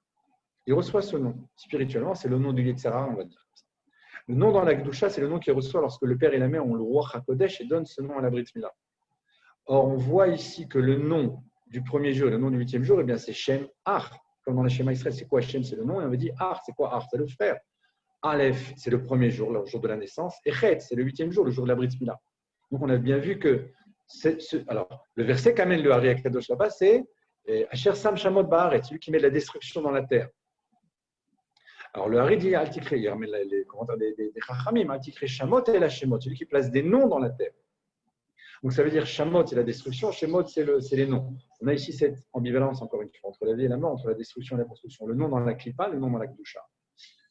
Il reçoit ce nom. Spirituellement, c'est le nom du Yetzirah, on va dire. Le nom dans la Kdusha, c'est le nom qu'il reçoit lorsque le père et la mère ont le roi HaKodesh et donnent ce nom à la Brit Mila. Or, on voit ici que le nom du premier jour et le nom du huitième jour, eh bien, c'est Shem Ar. Comme dans le schéma Israël, c'est quoi Shem? C'est le nom. Et on veut dire Ar, c'est quoi Ar? C'est le frère. Aleph, c'est le premier jour, le jour de la naissance. Et Chet, c'est le huitième jour, le jour de la Brit Mila. Donc, on a bien vu que alors, le verset qu'amène le Hari Akadosh là-bas, c'est Asher Sam Shamot Ba'aret, celui qui met de la destruction dans la terre. Alors, le Hari dit Al-Tikre, il ramène les commentaires des Chachamim, Al-Tikre Shamot et la Shemot, celui qui place des noms dans la terre. Donc, ça veut dire Shamot, c'est la destruction, Shemot, c'est les noms. On a ici cette ambivalence, encore une fois, entre la vie et la mort, entre la destruction et la construction. Le nom dans la Klippa, le nom dans la Kdusha.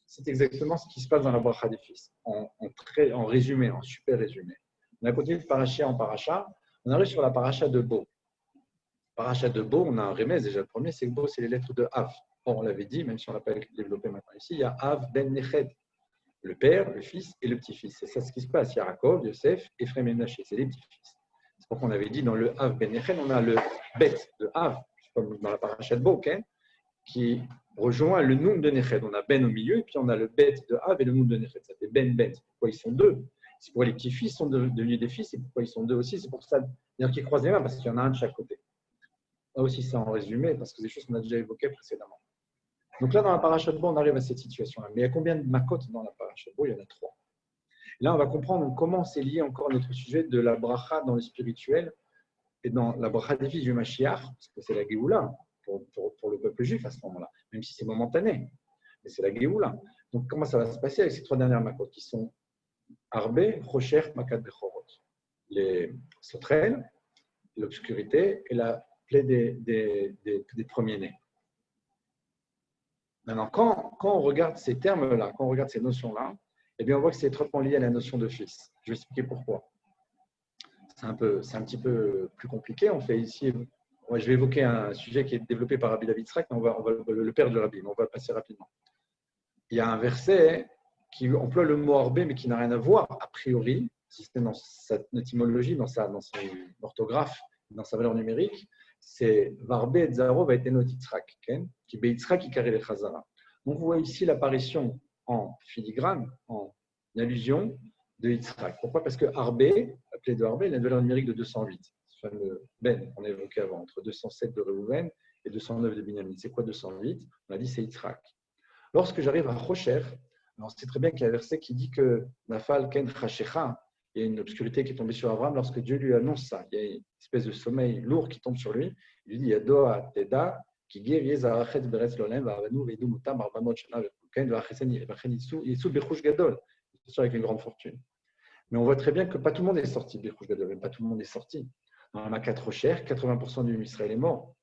C'est exactement ce qui se passe dans la bracha des fils. En résumé, en super résumé. On a continué de paracha en paracha. On arrive sur la paracha de Bo. Paracha de Bo, on a un remède déjà. Le premier, c'est que Bo, c'est les lettres de Av. Or, on l'avait dit, même si on ne l'a pas développé maintenant ici, il y a Av ben Neched, le père, le fils et le petit-fils. C'est ça ce qui se passe. Il y a Yaakov, Yosef, Ephraim et Menaché. C'est les petits-fils. C'est pourquoi on avait dit dans le Av ben Neched, on a le Bet de Av, comme dans la paracha de Bo, okay, qui rejoint le Noun de Neched. On a Ben au milieu, et puis on a le Bet de Av et le Noun de Neched. Ça fait Ben Bet. Pourquoi ils sont deux? C'est pourquoi les petits-fils sont devenus des fils, et pourquoi ils sont deux aussi. C'est pour ça qu'ils croisent les mains, parce qu'il y en a un de chaque côté. Là aussi, c'est en résumé, parce que c'est des choses qu'on a déjà évoquées précédemment. Donc là, dans la paracha de Bo, on arrive à cette situation-là. Mais il y a combien de makot dans la paracha de Bo? Il y en a 3. Et là, on va comprendre comment c'est lié encore à notre sujet de la bracha dans le spirituel et dans la bracha des fils du Mashiach, parce que c'est la Géoula pour le peuple juif à ce moment-là, même si c'est momentané. Mais c'est la Géoula. Donc, comment ça va se passer avec ces 3 dernières makot qui sont Arbe, Rocher, Makat, Bechorot. Les sauterelles, l'obscurité et la plaie des premiers-nés. Maintenant, quand on regarde ces termes-là, quand on regarde ces notions-là, eh bien, on voit que c'est étroitement lié à la notion de fils. Je vais expliquer pourquoi. C'est un petit peu plus compliqué. On fait ici, je vais évoquer un sujet qui est développé par Rabbi David Srak, mais on va le père du Rabbi, mais on va le passer rapidement. Il y a un verset qui emploie le mot arbé, mais qui n'a rien à voir, a priori, si c'était dans sa étymologie, dans son orthographe, dans sa valeur numérique, c'est Varbé et Zaro va être Enotitzrak, qui Beitzrak qui carré les Chazara. Donc, vous voyez ici l'apparition en filigrane, en allusion de Yitzhak. Pourquoi? Parce que Arbé, appelé de Arbé, il a une valeur numérique de 208. Ce fameux Ben qu'on a évoqué avant, entre 207 de Reuven et 209 de Binyamin. C'est quoi 208? On a dit c'est Yitzhak. Lorsque j'arrive à Rocher, alors c'est très bien qu'il y a un verset qui dit que Nafal Ken Chashecha, il y a une obscurité qui est tombée sur Abraham lorsque Dieu lui annonce ça. Il y a une espèce de sommeil lourd qui tombe sur lui. Il lui dit Yadoa Teda, qui guérit Yezarachet Beretz Lolem, Varavanu, Veidou Mutam, Arbanot Shana, Vekuken, Vachasen, Vachen Yitsu, Bechouch Gadol. C'est sûr, avec une grande fortune. Mais on voit très bien que pas tout le monde est sorti de Bechouch Gadol, même pas tout le monde est sorti. Dans la Makat Rocher, 80% du Israël est mort.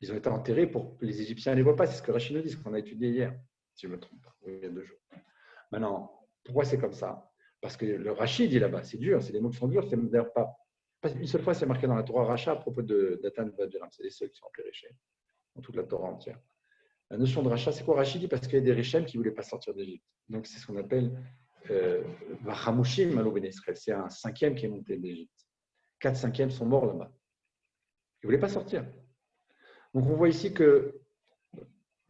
Ils ont été enterrés pour que les Égyptiens ne les voient pas. C'est ce que Rachid nous dit, ce qu'on a étudié hier, si je ne me trompe pas, il y a 2 jours. Maintenant, pourquoi c'est comme ça? Parce que le Rachid dit là-bas, c'est dur, c'est des mots qui sont durs. C'est d'ailleurs pas une seule fois, c'est marqué dans la Torah Racha à propos de Datan et Abiram. C'est les seuls qui sont appelés Réchem, dans toute la Torah entière. La notion de Racha, c'est quoi? Rachid dit parce qu'il y a des Réchem qui ne voulaient pas sortir d'Égypte. Donc, c'est ce qu'on appelle Vachamushim, Malo Ben Israël. C'est un 5e qui est monté d'Égypte. 4/5 sont morts là-bas. Ils ne voulaient pas sortir. Donc, on voit ici que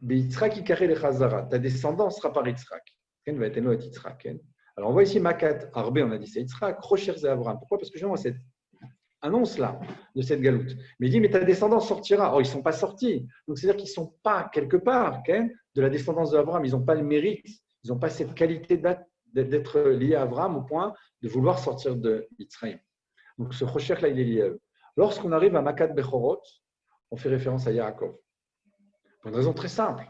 Yitzhak Ikaré le Chazara, ta descendance sera par Yitzhak. Ken va être Eno et Yitzhak. Alors, on voit ici Makat Arbe, on a dit c'est Yitzhak, Rocher c'est Abraham. Pourquoi? Parce que je vois cette annonce-là de cette galoute. Mais il dit, mais ta descendance sortira. Oh, ils ne sont pas sortis. Donc, c'est-à-dire qu'ils ne sont pas quelque part de la descendance d'Abraham. Ils n'ont pas le mérite, ils n'ont pas cette qualité d'être liés à Abraham au point de vouloir sortir de Yitzhak. Donc, ce Rocher-là, il est lié à eux. Lorsqu'on arrive à Makat Bechorot, on fait référence à Yaakov. Pour une raison très simple.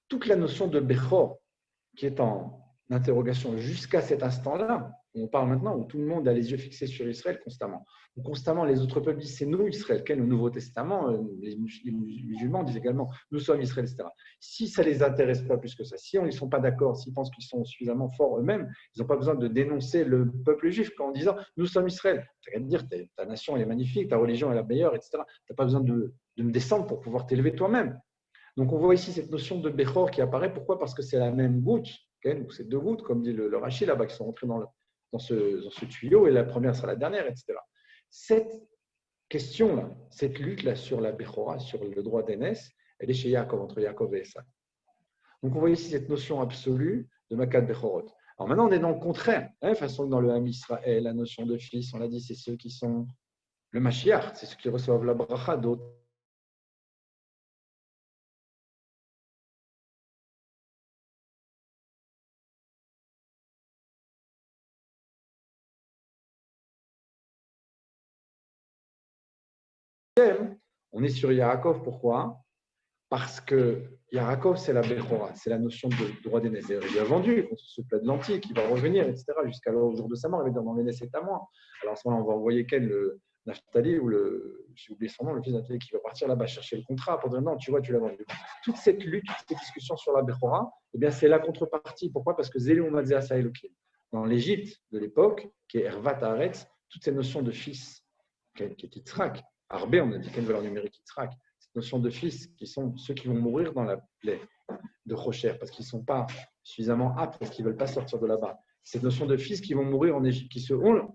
Toute la notion de Bechor, qui est en interrogation jusqu'à cet instant-là, où on parle maintenant, où tout le monde a les yeux fixés sur Israël constamment. Où constamment, les autres peuples disent c'est nous Israël, quel le Nouveau Testament, les musulmans disent également nous sommes Israël, etc. Si ça ne les intéresse pas plus que ça, si ils ne sont pas d'accord, s'ils pensent qu'ils sont suffisamment forts eux-mêmes, ils n'ont pas besoin de dénoncer le peuple juif en disant nous sommes Israël. Tu n'as qu'à te dire ta nation elle est magnifique, ta religion est la meilleure, etc. Tu n'as pas besoin de me descendre pour pouvoir t'élever toi-même. Donc, on voit ici cette notion de Bechor qui apparaît. Pourquoi? Parce que c'est la même goutte, okay? Donc c'est deux gouttes, comme dit le Rashi là-bas, qui sont rentrées dans ce tuyau, et la première sera la dernière, etc. Cette question-là, cette lutte-là sur la Bechora, sur le droit d'aînesse, elle est chez Yaakov, entre Yaakov et Esav. Donc, on voit ici cette notion absolue de Makat Bechorot. Alors maintenant, on est dans le contraire. De la même façon que dans le Ham Israël, la notion de fils, on l'a dit, c'est ceux qui sont le Mashiach, c'est ceux qui reçoivent la bracha d'autres. On est sur Yaakov, pourquoi? Parce que Yaakov, c'est la Bechora, c'est la notion de droit d'aînesse. Il a vendu contre ce plat de lentilles qui va revenir, etc., jusqu'à au jour de sa mort. Il va dire, mon aîné, c'est à moi. Alors à ce moment-là, on va envoyer quel le Naphtali, ou j'ai oublié son nom, le fils d'Naphtali, qui va partir là-bas chercher le contrat pour dire, non, tu vois, tu l'as vendu. Toute cette lutte, toutes ces discussions sur la Bechora, eh bien, c'est la contrepartie. Pourquoi? Parce que Zéléon Matzéa Saïlokim, dans l'Égypte de l'époque, qui est Hervat Haaretz, toutes ces notions de fils, qui est Yitzhak, Arbé, on a dit quelle valeur numérique Yitzhak, cette notion de fils, qui sont ceux qui vont mourir dans la plaie de Rocher, parce qu'ils ne sont pas suffisamment aptes, parce qu'ils ne veulent pas sortir de là-bas. Cette notion de fils qui vont mourir en Égypte,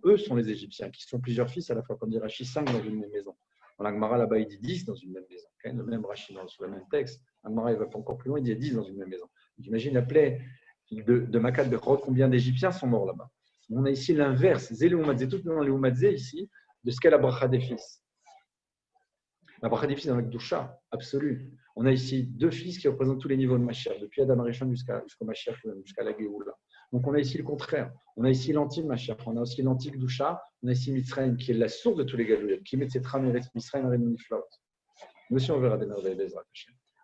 eux sont les Égyptiens, qui sont plusieurs fils à la fois, comme dit Rashi, 5 dans une même maison. Dans l'Agmara, là-bas, il dit 10 dans une même maison. Le même Rashi, sur le même texte. L'Agmara, il va pas encore plus loin, il dit 10 dans une même maison. J'imagine la plaie de Makat Bechorot, combien d'Égyptiens sont morts là-bas. On a ici l'inverse, Zéléoumadze, tout dans Léoumadze ici, de ce qu'est la bracha des fils. La bracha des fils dans la Gdusha, absolue. On a ici deux fils qui représentent tous les niveaux de Mashiach, depuis Adam Arishon jusqu'au Mashiach, jusqu'à la Géoula. Donc on a ici le contraire. On a ici l'antique Mashiach, on a aussi l'antique Gdusha, on a ici Mitzrayim, qui est la source de tous les Galouilles, qui met cette rame et Mitzrayim et Niflaot. Nous aussi, on verra des merveilles d'Ezra,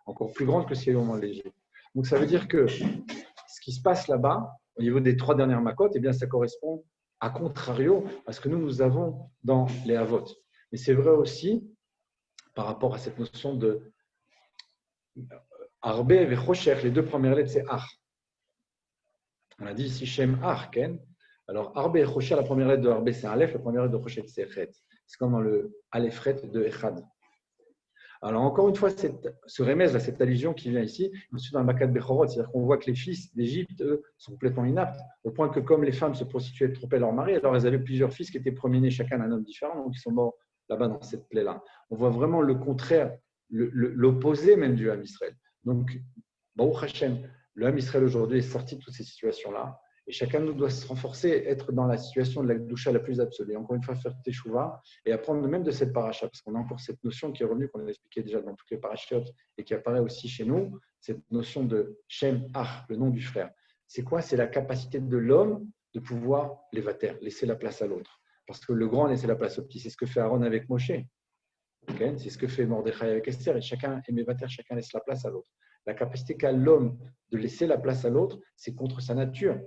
encore plus grandes que ce qu'il y a eu au moment de l'Égypte. Donc ça veut dire que ce qui se passe là-bas, au niveau des 3 dernières Makot, eh bien, ça correspond à contrario à ce que nous avons dans les Havot. Mais c'est vrai aussi par rapport à cette notion de Arbe et Choshech, les 2 premières lettres, c'est Ar. On a dit ici Shem Ar, Ken. Alors, Arbe et Choshech, la première lettre de Arbe, c'est Aleph, la première lettre de Choshech, c'est Chet. C'est comme dans le Aleph-Ret de Echad. Alors, encore une fois, ce remèze, là, cette allusion qui vient ici, aussi dans le Makat Bechorot, c'est-à-dire qu'on voit que les fils d'Égypte, eux, sont complètement inaptes, au point que comme les femmes se prostituaient et trompaient leur mari, alors elles avaient plusieurs fils qui étaient premiers-nés chacun d'un homme différent, donc ils sont morts là-bas dans cette plaie-là. On voit vraiment le contraire, l'opposé même du Ham Israël. Donc, Baruch Hashem, le Ham Israël aujourd'hui est sorti de toutes ces situations-là, et chacun de nous doit se renforcer, être dans la situation de la Gdusha la plus absolue. Encore une fois, faire Teshuvah et apprendre même de cette paracha, parce qu'on a encore cette notion qui est revenue, qu'on a expliqué déjà dans toutes les parachiotes et qui apparaît aussi chez nous, cette notion de Shem Ach, le nom du frère. C'est quoi? C'est la capacité de l'homme de pouvoir laisser la place à l'autre. Parce que le grand laisser la place au petit, c'est ce que fait Aaron avec Moshe. Okay? C'est ce que fait Mordechai avec Esther, et chacun est Mévater, chacun laisse la place à l'autre. La capacité qu'a l'homme de laisser la place à l'autre, c'est contre sa nature.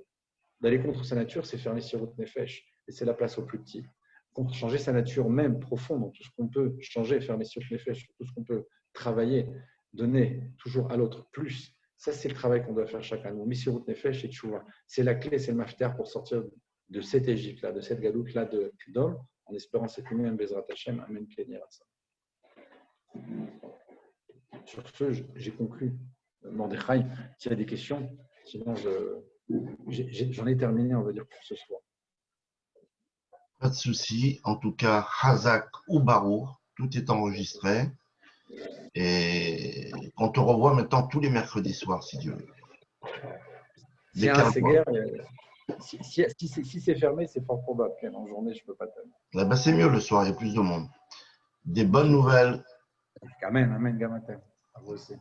D'aller contre sa nature, c'est faire Messirut Nefesh, laisser la place au plus petit. Contre changer sa nature même profonde, dans tout ce qu'on peut changer, faire Messirut Nefesh, tout ce qu'on peut travailler, donner toujours à l'autre plus. Ça, c'est le travail qu'on doit faire chacun. Messirut Nefesh et Tchouva. C'est la clé, c'est le mafter pour sortir de cette Égypte-là, de cette galoute-là d'homme, en espérant cette union, Bezrat Hashem, Amen, Kenirasa. Sur ce, j'ai conclu. Mordechai, s'il y a des questions, sinon j'en ai terminé, on va dire, pour ce soir. Pas de souci. En tout cas, Hazak ou Barour, tout est enregistré. Et on te revoit maintenant tous les mercredis soirs, si Dieu veut. Si c'est fermé, c'est fort probable. En journée, je ne peux pas te... Là, ben, c'est mieux le soir, il y a plus de monde. Des bonnes nouvelles. Amen, amen, Gamaten. À vous aussi.